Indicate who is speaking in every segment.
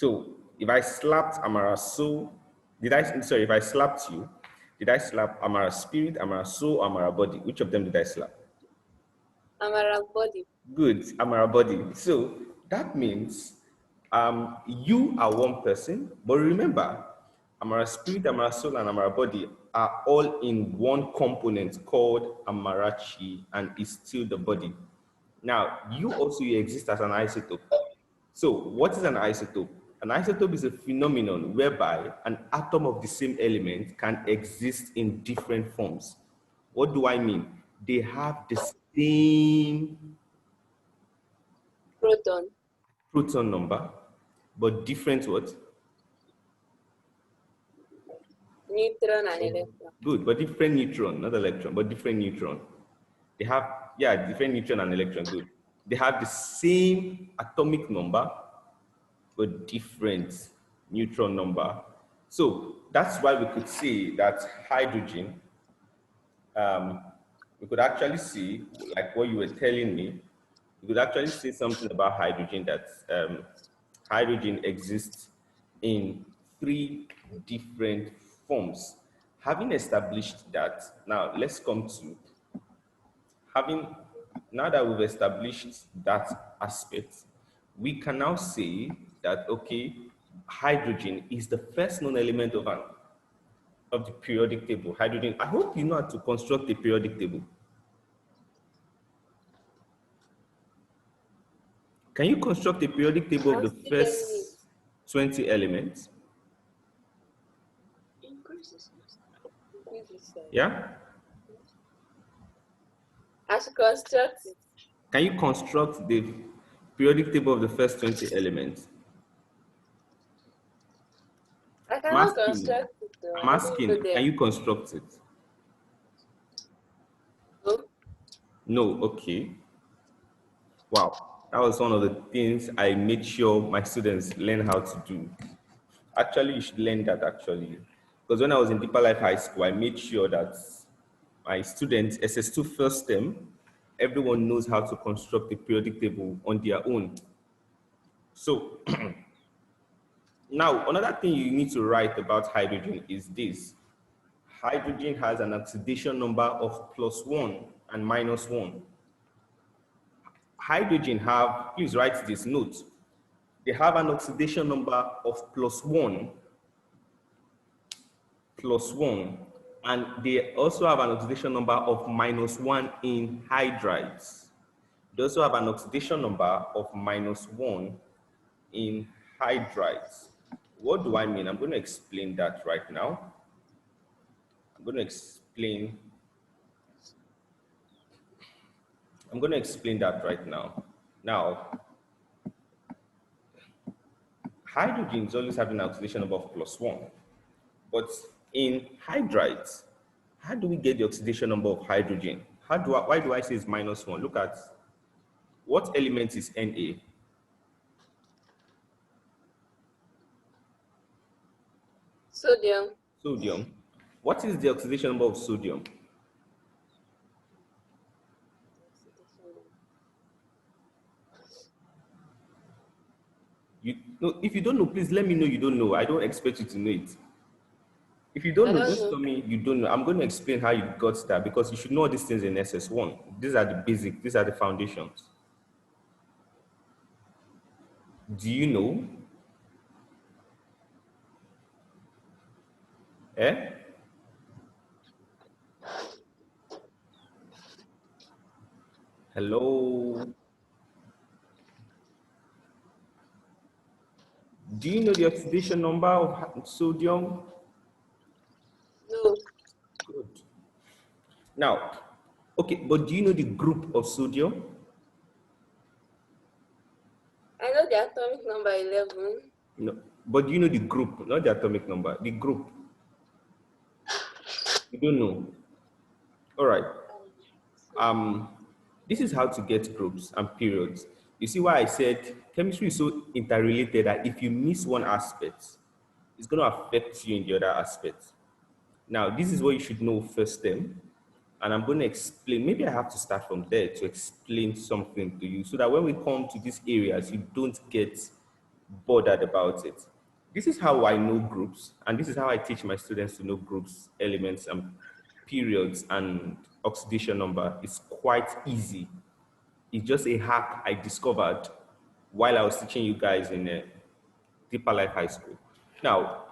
Speaker 1: So if I slapped Amara soul, if I slapped you, did I slap Amara spirit, Amara soul, Amara body? Which of them did I slap?
Speaker 2: Amara body.
Speaker 1: Good, Amara body. So that means you are one person, but remember, Amara spirit, Amara soul, and Amara body are all in one component called Amarachi, and is still the body. Now, you also exist as an isotope. So what is an isotope? An isotope is a phenomenon whereby an atom of the same element can exist in different forms. What do I mean? They have the same proton number, but different what?
Speaker 2: Neutron and electron.
Speaker 1: Good, but different neutron, not electron, but different neutron. They have, different neutron and electron, good. They have the same atomic number, but different neutron number. So that's why we could say that hydrogen, we could actually see, like what you were telling me, we could actually say something about hydrogen, that hydrogen exists in 3 different forms. Having established that, now let's come to now that we've established that aspect, we can now say that, okay, hydrogen is the first known element of the periodic table. Hydrogen, I hope you know how to construct a periodic table. Can you construct a periodic table of the first 20 elements? Yeah?
Speaker 2: I should construct it.
Speaker 1: Can you construct the periodic table of the first 20 elements?
Speaker 2: I cannot construct it.
Speaker 1: I'm asking, can you construct it?
Speaker 2: No.
Speaker 1: No, okay. Wow. That was one of the things I made sure my students learn how to do. Actually, you should learn that actually. Because when I was in Deeper Life High School, I made sure that my students, SS2 first term, everyone knows how to construct a periodic table on their own. So now, another thing you need to write about hydrogen is this. Hydrogen has an oxidation number of +1 and -1. Hydrogen have, please write this note, they have an oxidation number of +1, and they also have an oxidation number of -1 in hydrides. They also have an oxidation number of -1 in hydrides. What do I mean? I'm going to explain that right now. I'm going to explain that right now. Now, hydrogen is always having an oxidation number of +1. But in hydrides, how do we get the oxidation number of hydrogen? Why do I say it's -1? Look at what element is Na?
Speaker 2: Sodium.
Speaker 1: Sodium. What is the oxidation number of sodium? If you don't know, please let me know you don't know. I don't expect you to know it. If you don't know, just tell me you don't know. I'm going to explain how you got that, because you should know these things in SS1. These are the basic, these are the foundations. Do you know? Eh? Hello? Do you know the oxidation number of sodium?
Speaker 2: No.
Speaker 1: Good. Now, okay, but do you know the group of sodium?
Speaker 2: I know the atomic number 11.
Speaker 1: No, but do you know the group, not the atomic number, the group? You don't know. All right. This is how to get groups and periods. You see why I said chemistry is so interrelated that if you miss one aspect, it's going to affect you in the other aspect. Now, this is what you should know first term. And I'm going to explain, maybe I have to start from there to explain something to you so that when we come to these areas, you don't get bothered about it. This is how I know groups, and this is how I teach my students to know groups, elements, and periods, and oxidation number. It's quite easy. It's just a hack I discovered while I was teaching you guys in Deeper Life High School. Now,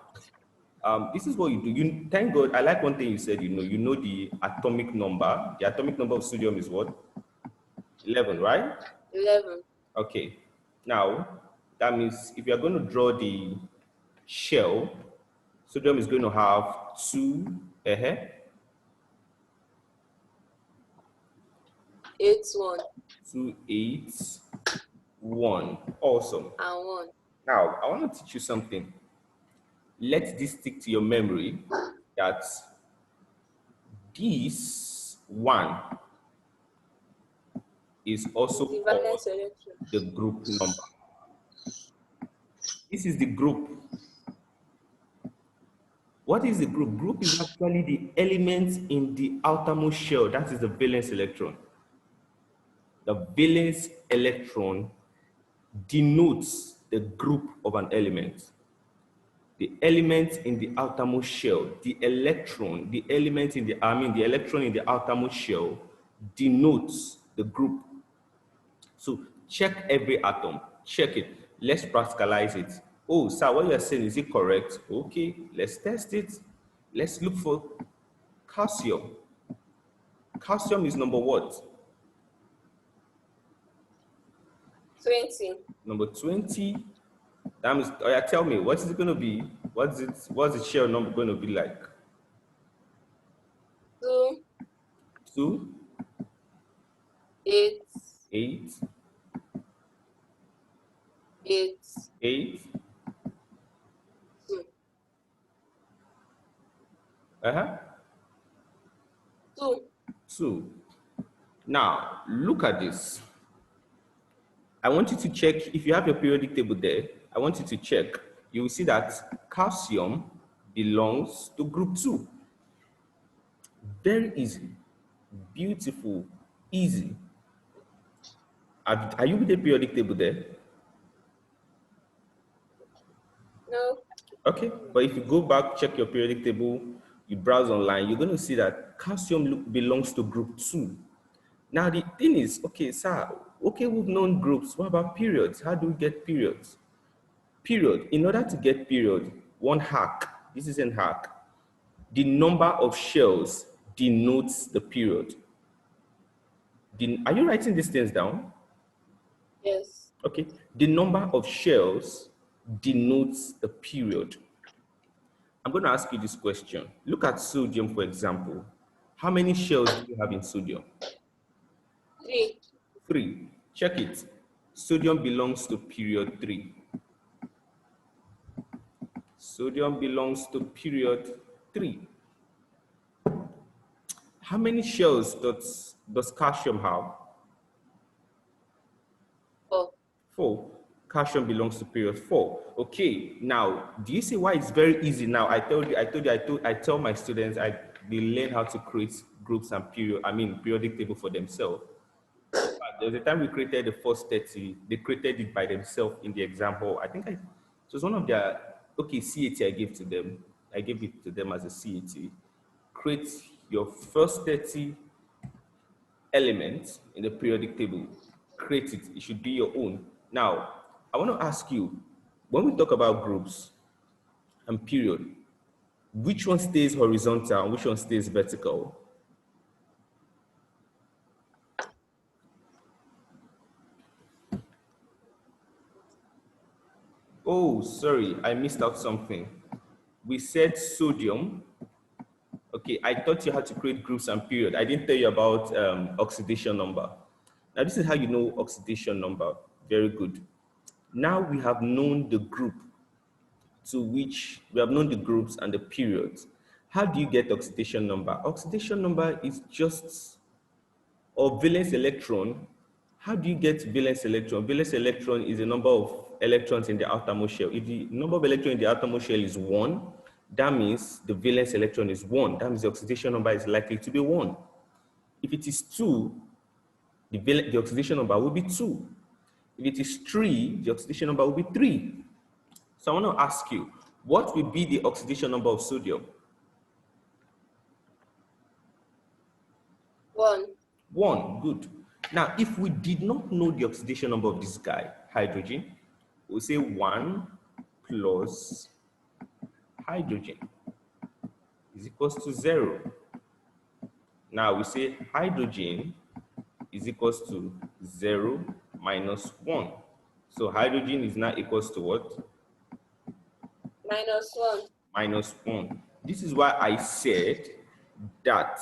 Speaker 1: this is what you do. You thank God. I like one thing you said. You know the atomic number. The atomic number of sodium is what? 11, right?
Speaker 2: 11.
Speaker 1: Okay. Now, that means if you're going to draw the shell, sodium is going to have 2,
Speaker 2: 8, 1.
Speaker 1: 2, 8, 1. Awesome.
Speaker 2: And 1.
Speaker 1: Now, I want to teach you something. Let this stick to your memory that this 1 is also
Speaker 2: The
Speaker 1: called
Speaker 2: valence electron.
Speaker 1: the group number. This is the group. What is the group? Group is actually the element in the outermost shell. That is the valence electron. The valence electron denotes the group of an element. The element in the outermost shell, the electron, the element in the, the electron in the outermost shell denotes the group. So check every atom, check it. Let's practicalize it. Oh, sir, what you're saying, is it correct? Okay, let's test it. Let's look for calcium. Calcium is number what?
Speaker 2: 20.
Speaker 1: Number 20. That means, oh yeah, tell me, what is it going to be? What's the shell number going to be like?
Speaker 2: 2.
Speaker 1: 2,
Speaker 2: 8.
Speaker 1: 8,
Speaker 2: 8.
Speaker 1: 8.
Speaker 2: 2. 2.
Speaker 1: 2. Now, look at this. I want you to check, if you have your periodic table there, I want you to check. You will see that calcium belongs to group 2. Very easy. Beautiful. Easy. Are you with the periodic table there?
Speaker 2: No.
Speaker 1: Okay, but if you go back, check your periodic table, you browse online, you're going to see that calcium belongs to group 2. Now the thing is, okay, sir, okay, we've known groups. What about periods? How do we get periods? Period. In order to get period, one hack. This is a hack. The number of shells denotes the period. Are you writing these things down?
Speaker 2: Yes.
Speaker 1: Okay. The number of shells denotes the period. I'm going to ask you this question. Look at sodium, for example. How many shells do you have in sodium?
Speaker 2: 3.
Speaker 1: 3. Check it. Sodium belongs to period 3. Sodium belongs to period 3. How many shells does calcium have?
Speaker 2: 4.
Speaker 1: 4. Calcium belongs to period 4. Okay, now, do you see why it's very easy now? I tell my students, they learn how to create groups and periodic table for themselves. There was a time we created the first 30, they created it by themselves in the example. It was one of their, CAT I gave to them. I gave it to them as a CAT. Create your first 30 elements in the periodic table. Create it, it should be your own. Now, I want to ask you, when we talk about groups and period, which one stays horizontal and which one stays vertical? Oh, sorry, I missed out something. We said sodium. Okay, I taught you how to create groups and period. I didn't tell you about oxidation number. Now, this is how you know oxidation number. Very good. Now we have known the group to which we have known the groups and the periods. How do you get oxidation number? Oxidation number is just, or valence electron. How do you get valence electron? Valence electron is the number of electrons in the outermost shell. If the number of electrons in the outermost shell is 1, that means the valence electron is 1. That means the oxidation number is likely to be 1. If it is 2, the oxidation number will be 2. If it is 3, the oxidation number will be 3. So I want to ask you, what will be the oxidation number of sodium?
Speaker 2: 1.
Speaker 1: 1, good. Now, if we did not know the oxidation number of this guy, hydrogen, we'll say 1 plus hydrogen is equals to 0. Now we say hydrogen is equals to 0 minus 1. So hydrogen is now equals to what?
Speaker 2: Minus 1.
Speaker 1: Minus 1. This is why I said that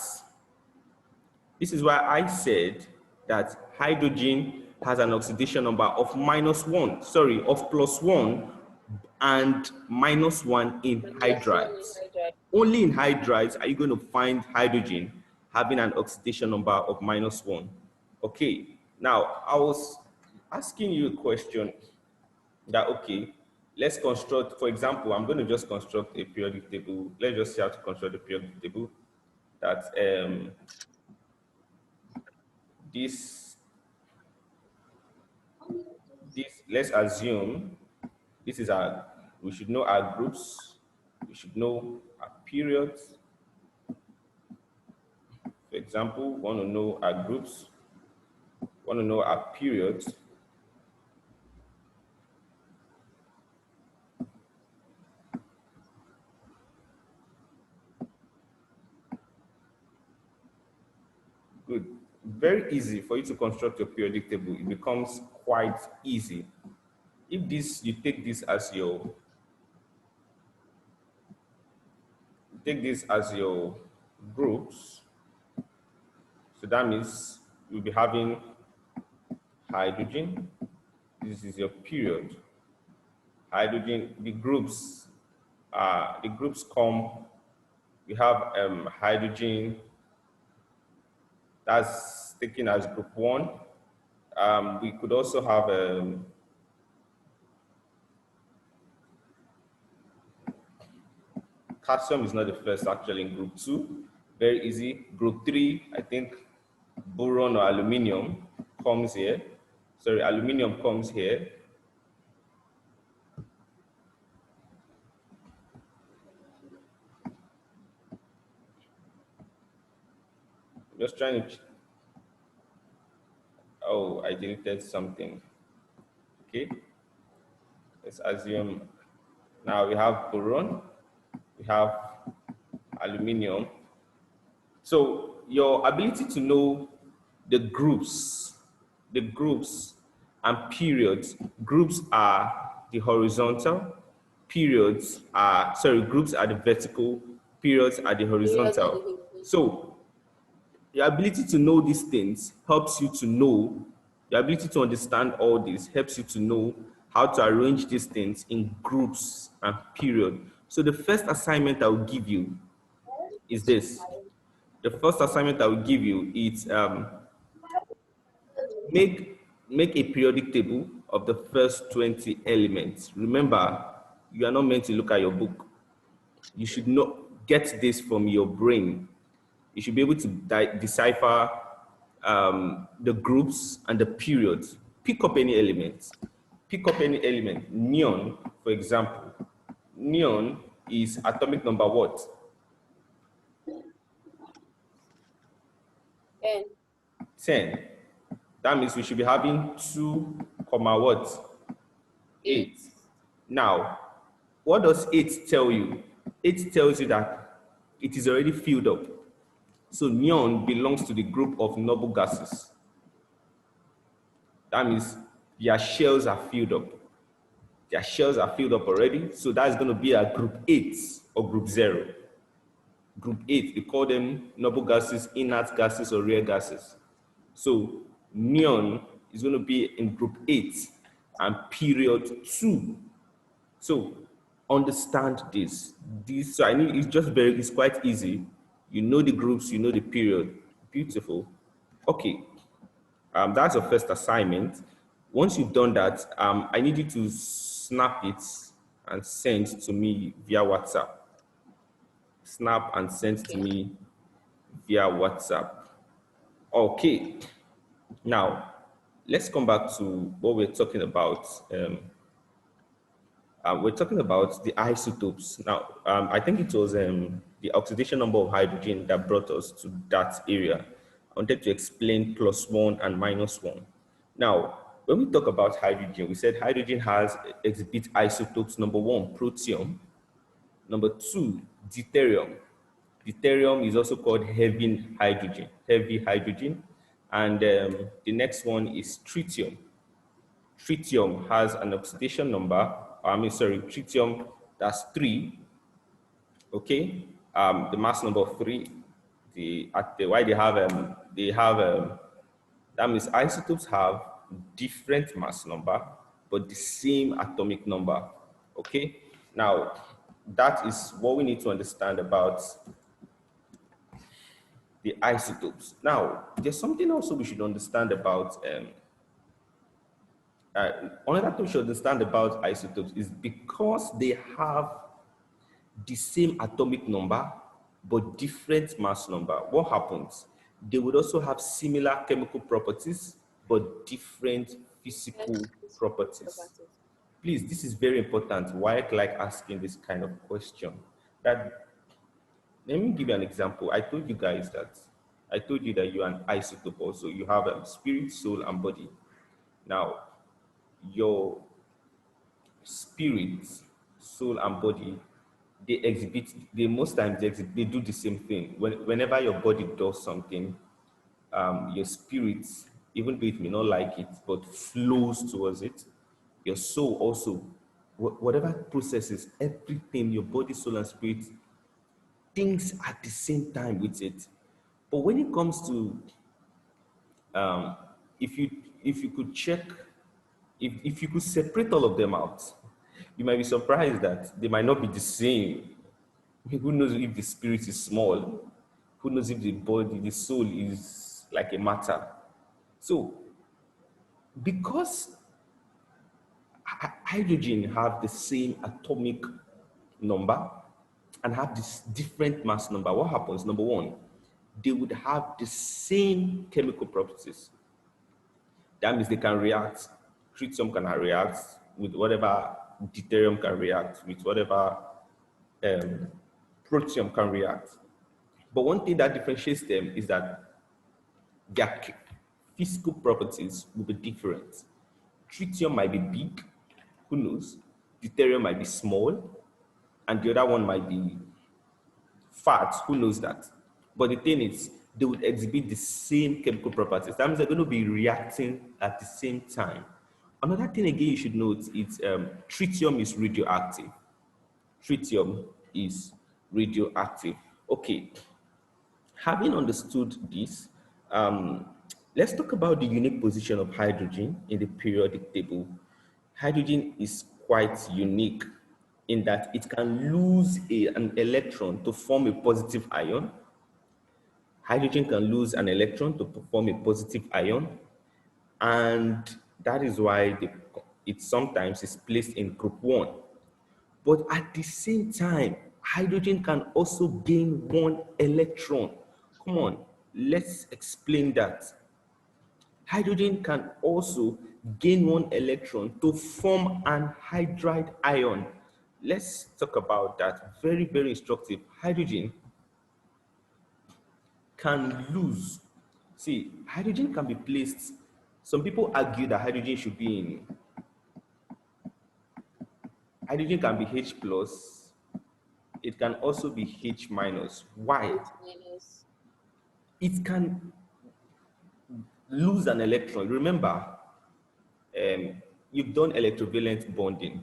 Speaker 1: hydrogen has an oxidation number of of plus 1 and minus 1 in
Speaker 2: Minus 1 in
Speaker 1: hydrides.
Speaker 2: hydride.
Speaker 1: Only in hydrides are you going to find hydrogen having an oxidation number of minus 1. Okay, now I was asking you a question that, okay, let's construct, for example, I'm going to just construct a periodic table. Let's just see how to construct a periodic table that this, let's assume this is we should know our groups, we should know our periods. For example, we want to know our groups, want to know our periods. Good. Very easy for you to construct your periodic table. It becomes quite easy. If you take this as your groups, so that means you'll be having hydrogen. This is your period. Hydrogen, the groups come, we have hydrogen, that's taken as group 1. We could also have calcium is not the first actually in group 2. Very easy. Group 3, I think boron or aluminium comes here. Sorry, aluminium comes here. Just trying to, oh, I deleted something. Okay, let's assume now we have boron, we have aluminium. So your ability to know the groups and periods, groups are the horizontal, groups are the vertical, periods are the
Speaker 2: Periods are
Speaker 1: horizontal.
Speaker 2: the
Speaker 1: So your ability to know these things helps you to know, your ability to understand all this helps you to know how to arrange these things in groups and period. So the first assignment I will give you is this. The first assignment I will give you is make a periodic table of the first 20 elements. Remember, you are not meant to look at your book. You should not get this from your brain. You should be able to decipher the groups and the periods. Pick up any element. Pick up any element. Neon, for example. Neon is atomic number what?
Speaker 2: 10.
Speaker 1: 10. That means we should be having 2, comma what? 8. Now, what does 8 tell you? 8 tells you that it is already filled up. So neon belongs to the group of noble gases. That means their shells are filled up. Their shells are filled up already. So that's going to be a group 8 or group 0. Group 8, we call them noble gases, inert gases, or rare gases. So neon is going to be in group 8 and period 2. So understand this. So it's quite easy. You know the groups, you know the period. Beautiful. Okay, that's your first assignment. Once you've done that, I need you to snap it and send to me via WhatsApp. Snap and send to me via WhatsApp. Okay, now let's come back to what we're talking about. we're talking about the isotopes. Now, I think it was the oxidation number of hydrogen that brought us to that area. I wanted to explain plus one and minus one. Now, when we talk about hydrogen, we said hydrogen has exhibit isotopes. Number one, protium. Number two, deuterium. Deuterium is also called heavy hydrogen. And the next one is tritium. Tritium has an oxidation number, tritium, that's 3, okay? The mass number of 3, why that means isotopes have different mass number, but the same atomic number, okay? Now, that is what we need to understand about the isotopes. Now, there's something also we should understand about another thing we should understand about isotopes is because they have the same atomic number but different mass number, what happens? They would also have similar chemical properties but different physical properties. Please, this is very important. Why I like asking this kind of question. That, let me give you an example. I told you that you're an isotope also. You have spirit, soul, and body. Now, your spirit, soul, and body, they most times they do the same thing. Whenever your body does something, your spirit, even though it may not like it, but flows towards it. Your soul also, whatever processes, everything, your body, soul, and spirit thinks at the same time with it. But when it comes to, if you could check, if you could separate all of them out, you might be surprised that they might not be the same. Who knows if the spirit is small? Who knows if the body, the soul is like a matter? So, because hydrogen have the same atomic number and have this different mass number, what happens? Number one, they would have the same chemical properties. That means they can react. Tritium can react with whatever, deuterium can react with whatever, protium can react. But one thing that differentiates them is that their physical properties will be different. Tritium might be big, who knows? Deuterium might be small, and the other one might be fat, who knows that? But the thing is, they would exhibit the same chemical properties. That means they're going to be reacting at the same time. Another thing again you should note is tritium is radioactive. Tritium is radioactive. Okay, having understood this, let's talk about the unique position of hydrogen in the periodic table. Hydrogen is quite unique in that it can lose an electron to form a positive ion. Hydrogen can lose an electron to form a positive ion, and that is why it sometimes is placed in group 1. But at the same time, hydrogen can also gain 1 electron. Come on, let's explain that. Hydrogen can also gain 1 electron to form an hydride ion. Let's talk about that. Very, very instructive. Hydrogen can lose. See, hydrogen can be placed. Some people argue that hydrogen can be H plus. It can also be H minus. Why? It can lose an electron. Remember, you've done electrovalent bonding.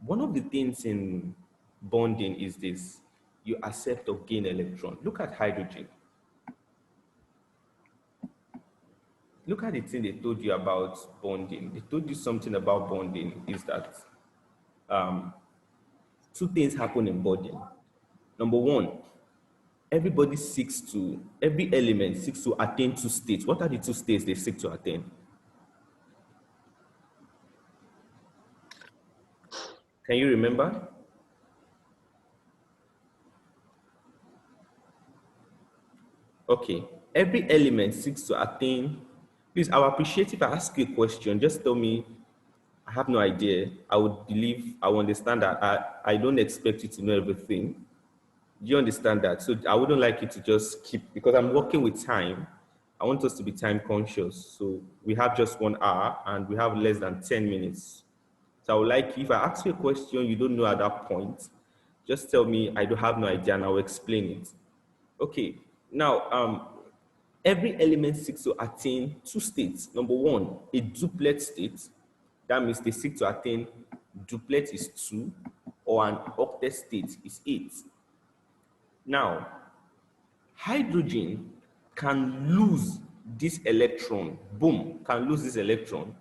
Speaker 1: One of the things in bonding is this: you accept or gain electron. Look at hydrogen. Look at the thing they told you about bonding. They told you something about bonding is that two things happen in bonding. Number one, every element seeks to attain 2 states. What are the 2 states they seek to attain? Can you remember? Okay. Every element seeks to attain. Please, I will appreciate if I ask you a question. Just tell me, I have no idea. I would believe, I would understand that I don't expect you to know everything. Do you understand that? So I wouldn't like you to just keep, because I'm working with time. I want us to be time conscious. So we have just 1 hour and we have less than 10 minutes. So I would like, if I ask you a question you don't know at that point, just tell me I don't have no idea and I'll explain it. Okay. Now, every element seeks to attain two states. Number one, a duplet state. That means they seek to attain duplet is 2 or an octet state is 8. Now, hydrogen can lose this electron, boom, can lose this electron.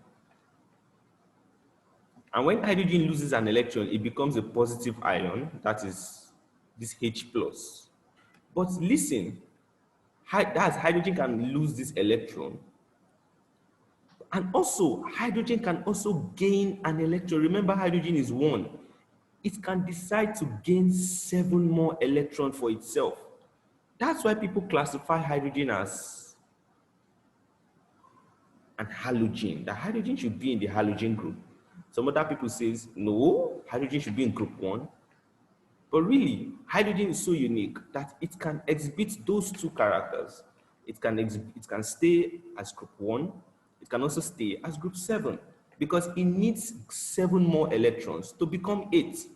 Speaker 1: And when hydrogen loses an electron, it becomes a positive ion, that is this H plus. But listen, that's hydrogen can lose this electron. And also, hydrogen can also gain an electron. Remember, hydrogen is 1. It can decide to gain 7 more electrons for itself. That's why people classify hydrogen as an halogen. The hydrogen should be in the halogen group. Some other people says, no, hydrogen should be in group 1. But really, hydrogen is so unique that it can exhibit those two characters. It can stay as group 1. It can also stay as group 7 because it needs 7 more electrons to become 8.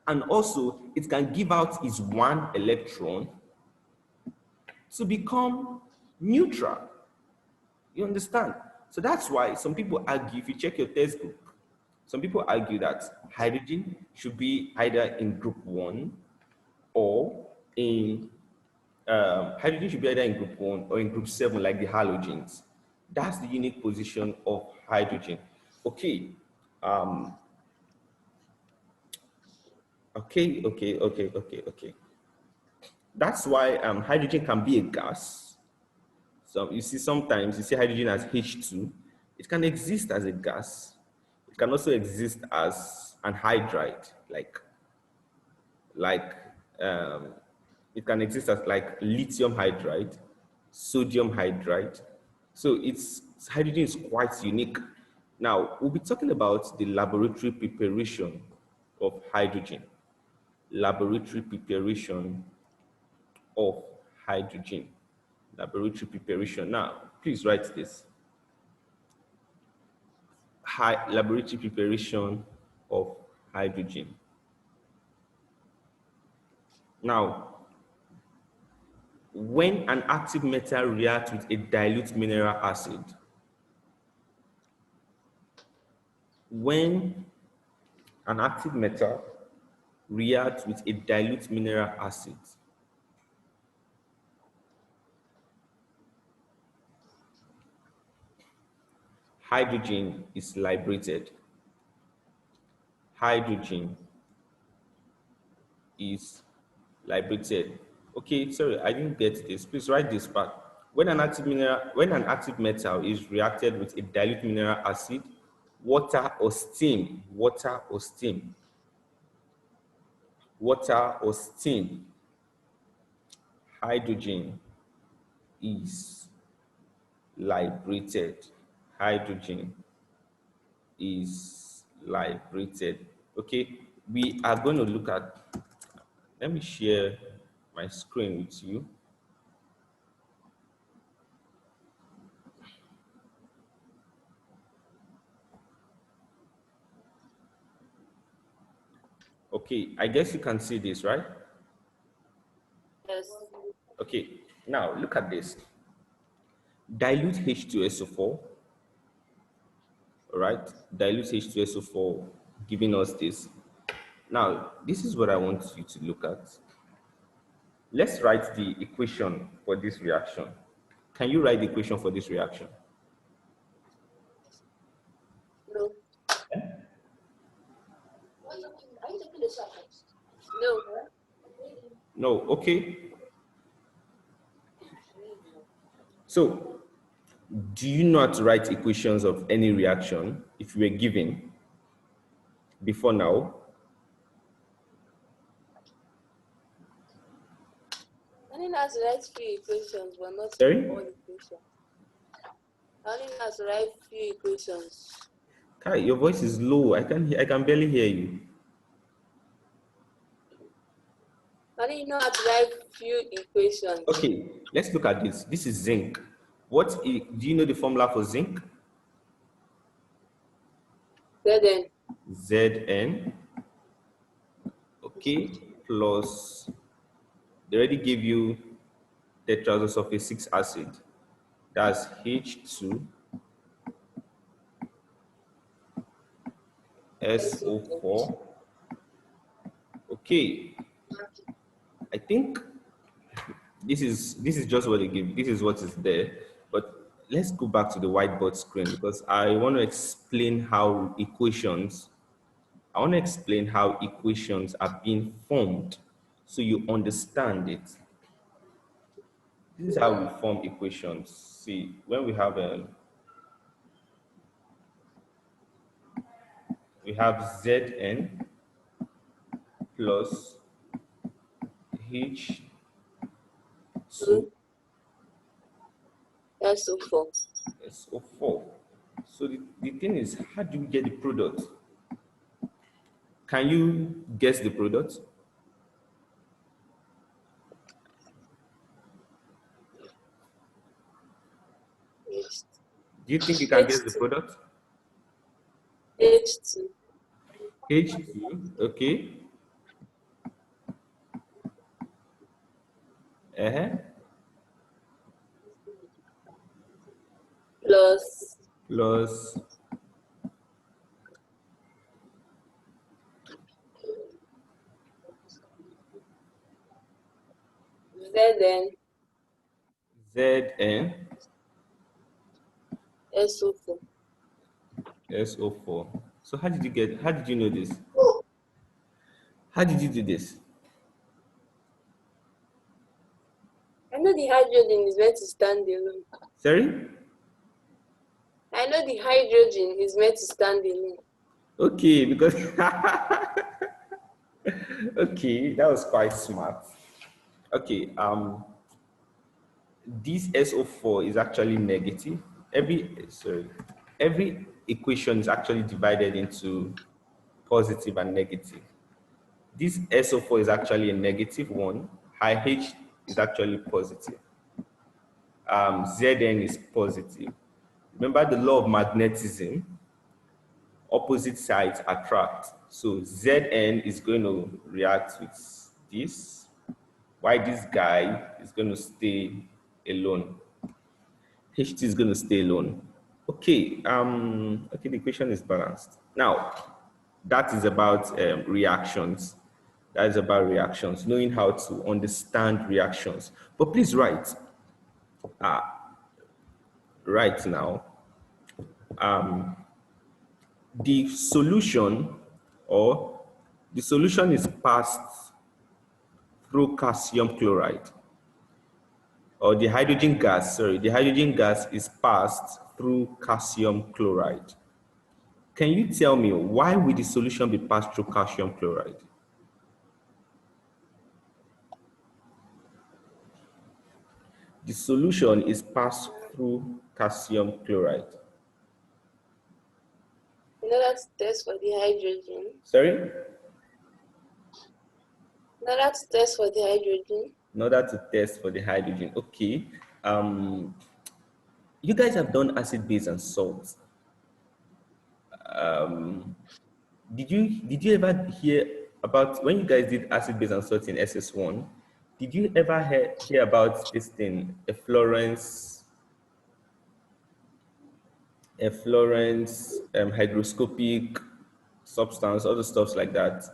Speaker 1: And also, it can give out its 1 electron to become neutral. You understand? So that's why some people argue, if you check your textbook, some people argue that hydrogen should be either in group 1 or in hydrogen should be either in group 1 or in group 7, like the halogens. That's the unique position of hydrogen. Okay. Okay. That's why hydrogen can be a gas. So you see, sometimes you see hydrogen as H2. It can exist as a gas. It can also exist as an hydride, like um, it can exist as like lithium hydride, sodium hydride. So it's hydrogen is quite unique. Now we'll be talking about the laboratory preparation of hydrogen. Laboratory preparation of hydrogen. Laboratory preparation. Now, please write this. Laboratory preparation of hydrogen. Now, when an active metal reacts with a dilute mineral acid, when an active metal reacts with a dilute mineral acid, hydrogen is liberated. Hydrogen is liberated. Okay, sorry, I didn't get this. Please write this part. When an active metal is reacted with a dilute mineral acid, water or steam, hydrogen is liberated. Hydrogen is liberated. Okay, we are going to look at, let me share my screen with you. Okay, I guess you can see this, right?
Speaker 2: Yes.
Speaker 1: Okay, now look at this. Dilute H2SO4, all right? Dilute H2SO4 giving us this. Now, this is what I want you to look at. Let's write the equation for this reaction. Can you write the equation for this reaction?
Speaker 2: No. No.
Speaker 1: No, okay. So, do you not write equations of any reaction if you were given before now?
Speaker 2: I only has to write few equations, but not
Speaker 1: Sorry?
Speaker 2: all equations. I only has to write few equations.
Speaker 1: Hi, your voice is low. I can barely hear you.
Speaker 2: I didn't know how to write few equations.
Speaker 1: Okay, let's look at this. This is zinc. Do you know the formula for zinc?
Speaker 2: Then
Speaker 1: Zn, okay, plus they already gave you tetraoxosulfate 6 acid. That's H2 SO4. Okay, I think this is just what they give. This is what is there. But let's go back to the whiteboard screen because I want to explain how equations. I want to explain how equations are being formed so you understand it. This is how we form equations. See, when we have Zn plus H2
Speaker 2: SO4.
Speaker 1: SO4. So the thing is, how do we get the product? Can you guess the product? Do you think you can guess the
Speaker 2: H2.
Speaker 1: product?
Speaker 2: H2
Speaker 1: H2, okay. Uh-huh.
Speaker 2: plus
Speaker 1: Plus
Speaker 2: Zn
Speaker 1: Zn
Speaker 2: SO4.
Speaker 1: SO4. So how did you know this? How did you do this?
Speaker 2: I know the hydrogen is meant to stand alone.
Speaker 1: Sorry?
Speaker 2: I know the hydrogen is meant to stand alone.
Speaker 1: Okay, because okay, that was quite smart. Okay, this SO4 is actually negative. Every equation is actually divided into positive and negative. This SO4 is actually a negative one. High H is actually positive. Zn is positive. Remember the law of magnetism, opposite sides attract. So Zn is going to react with this, while this guy is going to stay alone. HT is going to stay alone. Okay, okay, the equation is balanced. Now, that is about reactions. That is about reactions, knowing how to understand reactions. But please write, right now, the solution or the solution is passed through calcium chloride, or the hydrogen gas, sorry, the hydrogen gas is passed through calcium chloride. Can you tell me why would the solution be passed through calcium chloride? The solution is passed through calcium chloride.
Speaker 2: In order to test for the hydrogen.
Speaker 1: Sorry?
Speaker 2: In order to test for the hydrogen.
Speaker 1: In order to test for the hydrogen. Okay. You guys have done acid, base, and salt. Did you ever hear about when you guys did acid, base, and salt in SS1? Did you ever hear about this thing, a Florence hygroscopic substance, other stuffs like that?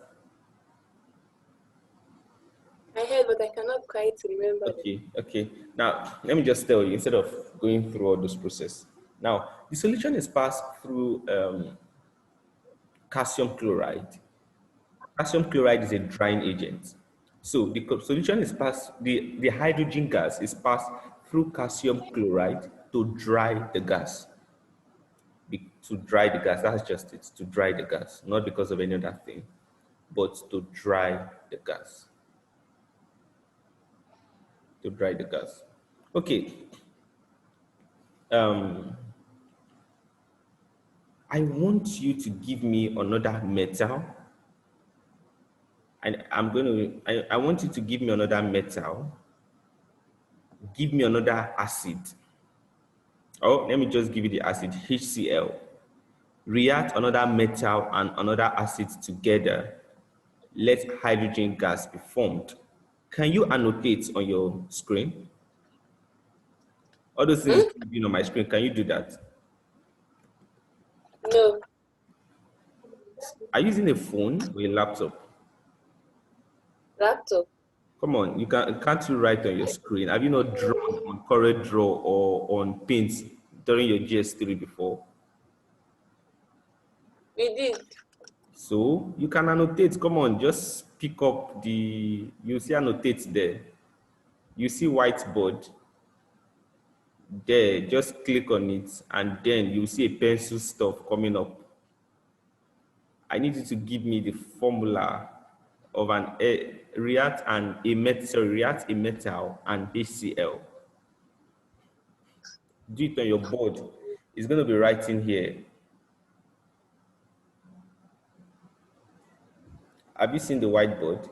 Speaker 2: I heard, but I cannot quite remember them.
Speaker 1: Okay. Now, let me just tell you, instead of going through all this process. Now, the solution is passed through calcium chloride. Calcium chloride is a drying agent. So the solution is passed, the hydrogen gas is passed through calcium chloride to dry the gas. To dry the gas, that's just it, to dry the gas, not because of any other thing, but to dry the gas. To dry the gas. Okay. I want you to give me another metal. And I want you to give me another metal. Give me another acid. Oh, let me just give you the acid, HCl. React another metal and another acid together. Let hydrogen gas be formed. Can you annotate on your screen? All those things being on my screen, can you do that?
Speaker 2: No.
Speaker 1: Are you using a phone or a laptop?
Speaker 2: Laptop.
Speaker 1: Come on, can't you write on your screen? Have you not drawn on Corel Draw or on Paint during your GS3 before?
Speaker 2: We did.
Speaker 1: So you can annotate. Come on, just pick up you see annotate there. You see whiteboard there, just click on it and then you see a pencil stuff coming up. I need you to give me the formula of react a metal and HCl. Do it on your board. It's going to be writing here. Have you seen the whiteboard?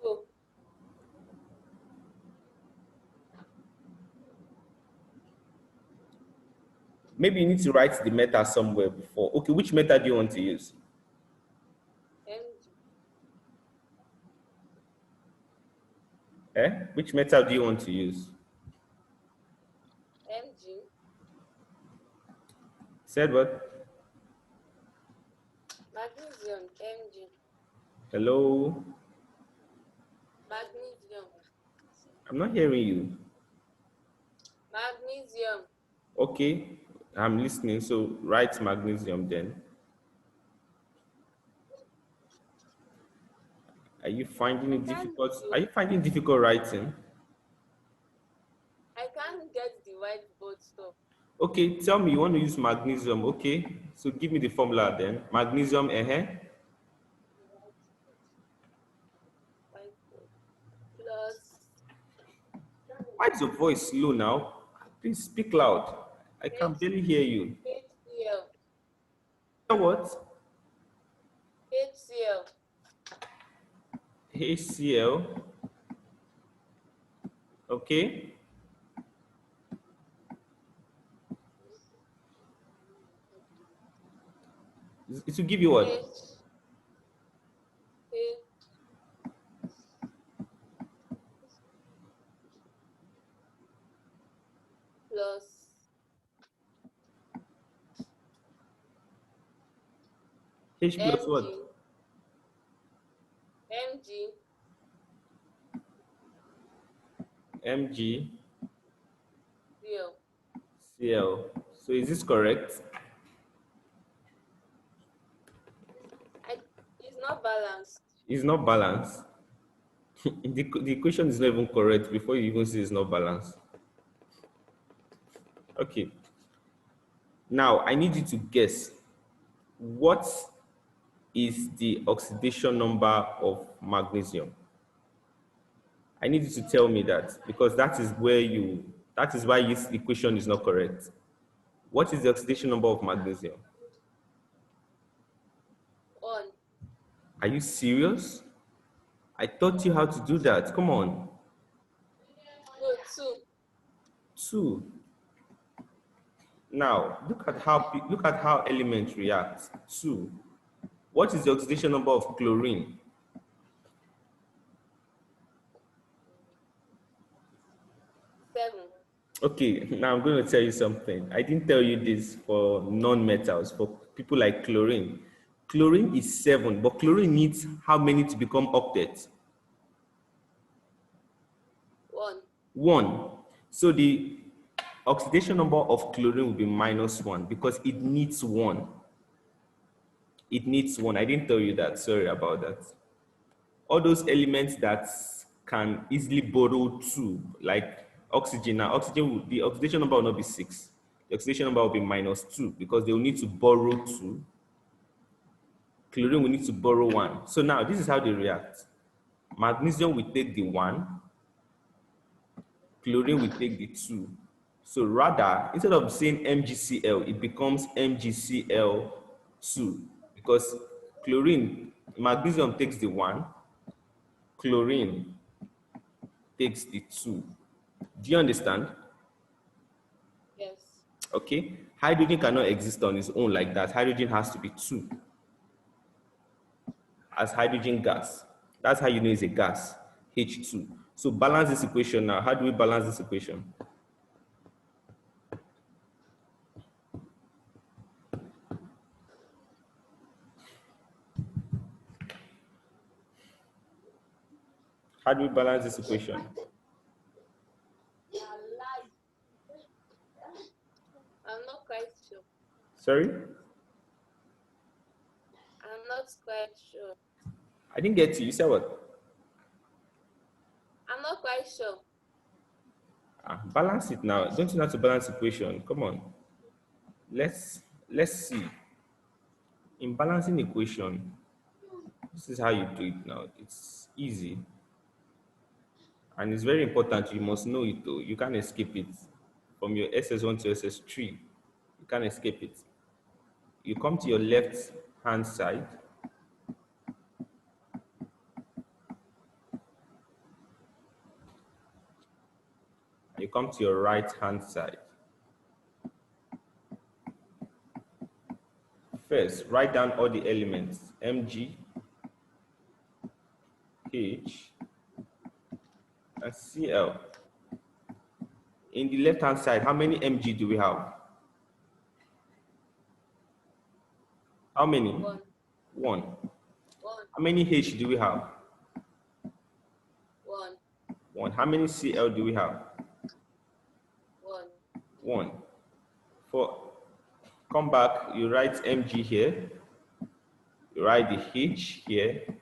Speaker 2: No.
Speaker 1: Maybe you need to write the metal somewhere before. Okay, which metal do you want to use?
Speaker 2: Mg.
Speaker 1: Which metal do you want to use?
Speaker 2: Mg.
Speaker 1: Said what?
Speaker 2: Magnesium. Mg.
Speaker 1: Hello?
Speaker 2: Magnesium.
Speaker 1: I'm not hearing you.
Speaker 2: Magnesium.
Speaker 1: Okay, I'm listening. So write magnesium then. Are you finding it difficult? Are you finding difficult writing?
Speaker 2: I can't get the whiteboard stuff.
Speaker 1: Okay, tell me you want to use magnesium. Okay, so give me the formula then. Magnesium,
Speaker 2: Whiteboard. Plus
Speaker 1: Why is your voice low now? Please speak loud. I can
Speaker 2: H
Speaker 1: barely hear you.
Speaker 2: HCl.
Speaker 1: You know what?
Speaker 2: HCl.
Speaker 1: HCl. Okay. It will give you what?
Speaker 2: H plus
Speaker 1: H plus
Speaker 2: Mg.
Speaker 1: what?
Speaker 2: Mg.
Speaker 1: Mg.
Speaker 2: Cl.
Speaker 1: Cl. So is this correct?
Speaker 2: It's not balanced.
Speaker 1: It's not balanced. The equation is not even correct before you even see it's not balanced. Okay. Now I need you to guess what is the oxidation number of magnesium. I need you to tell me that because that is why this equation is not correct. What is the oxidation number of magnesium?
Speaker 2: 1.
Speaker 1: Are you serious? I taught you how to do that. Come on.
Speaker 2: No, 2.
Speaker 1: 2. Now, look at how elements react. 2. What is the oxidation number of chlorine?
Speaker 2: 7.
Speaker 1: Okay, now I'm going to tell you something. I didn't tell you this for non-metals, for people like chlorine. Chlorine is 7, but chlorine needs how many to become octets?
Speaker 2: 1.
Speaker 1: 1. So the oxidation number of chlorine will be -1 because it needs 1. It needs 1. I didn't tell you that. Sorry about that. All those elements that can easily borrow 2, like oxygen. Now, the oxidation number will not be 6. The oxidation number will be -2 because they will need to borrow 2. Chlorine will need to borrow 1. So now, this is how they react. Magnesium will take the 1. Chlorine will take the 2. So rather, instead of saying MgCl, it becomes MgCl2 because chlorine, magnesium takes the 1, chlorine takes the 2. Do you understand?
Speaker 2: Yes.
Speaker 1: Okay. Hydrogen cannot exist on its own like that. Hydrogen has to be 2 as hydrogen gas. That's how you know it's a gas, H2. So balance this equation now. How do we balance this equation? How do we balance this equation?
Speaker 2: I'm not quite sure.
Speaker 1: Sorry?
Speaker 2: I'm not quite sure.
Speaker 1: I didn't get you. You said what?
Speaker 2: I'm not quite sure.
Speaker 1: Balance it now. Don't you know how to balance equation? Come on. Let's see. In balancing equation, this is how you do it now. It's easy. And it's very important. You must know it though. You can't escape it. From your SS1 to SS3, you can't escape it. You come to your left hand side. You come to your right hand side. First, write down all the elements. Mg, H, and Cl. In the left hand side, how many Mg do we have? How many?
Speaker 2: 1.
Speaker 1: 1.
Speaker 2: 1.
Speaker 1: How many H do we have?
Speaker 2: 1.
Speaker 1: 1. How many Cl do we have?
Speaker 2: 1.
Speaker 1: 1. Come back, you write Mg here, you write the H here, and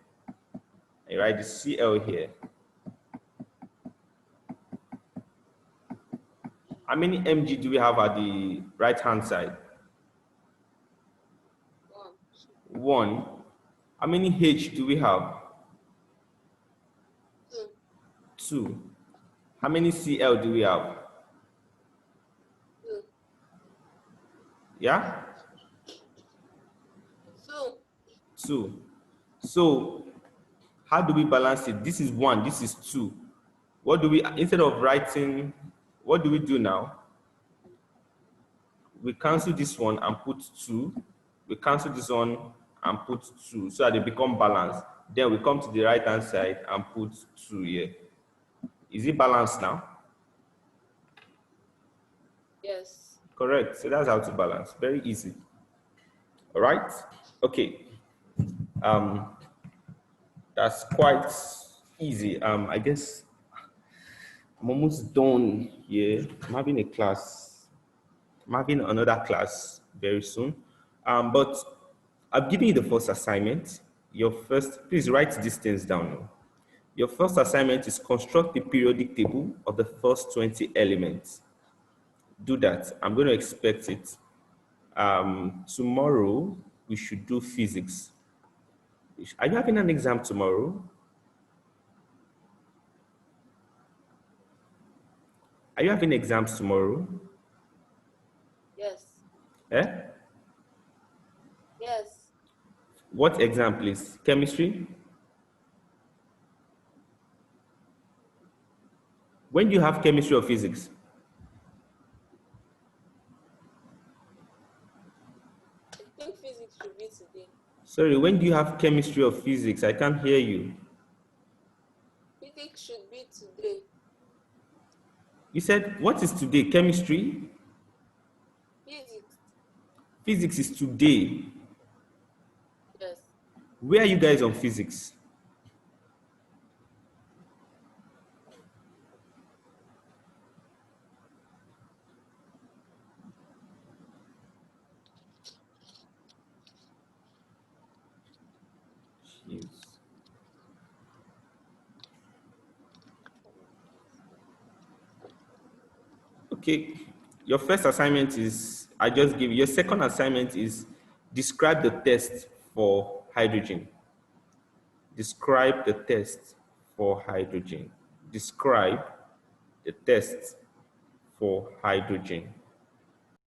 Speaker 1: you write the Cl here. How many Mg do we have at the right hand side?
Speaker 2: 1.
Speaker 1: 1. How many H do we have?
Speaker 2: 2.
Speaker 1: 2. How many Cl do we have?
Speaker 2: 2.
Speaker 1: Yeah?
Speaker 2: 2.
Speaker 1: 2. So, how do we balance it? This is 1, this is 2. What do we, instead of writing, what do we do now? We cancel this one and put 2. We cancel this one and put 2 so that they become balanced. Then we come to the right hand side and put 2 here. Is it balanced now?
Speaker 2: Yes.
Speaker 1: Correct. So that's how to balance. Very easy. All right. Okay. That's quite easy. I guess I'm almost done here. I'm having a class. I'm having another class very soon. But I've given you the first assignment. Your first, please write these things down. Your first assignment is construct the periodic table of the first 20 elements. Do that. I'm going to expect it. Tomorrow, we should do physics. Are you having an exam tomorrow? Are you having exams tomorrow?
Speaker 2: Yes.
Speaker 1: Eh?
Speaker 2: Yes.
Speaker 1: What exam, please? Chemistry? When do you have chemistry or physics?
Speaker 2: I think physics should be today.
Speaker 1: Sorry, when do you have chemistry or physics? I can't hear you.
Speaker 2: Physics should be today.
Speaker 1: You said, what is today? Chemistry?
Speaker 2: Physics.
Speaker 1: Physics is today.
Speaker 2: Yes.
Speaker 1: Where are you guys on physics? Jeez. Okay, your first assignment is, I just give you, your second assignment is describe the test for hydrogen. Describe the test for hydrogen. Describe the test for hydrogen.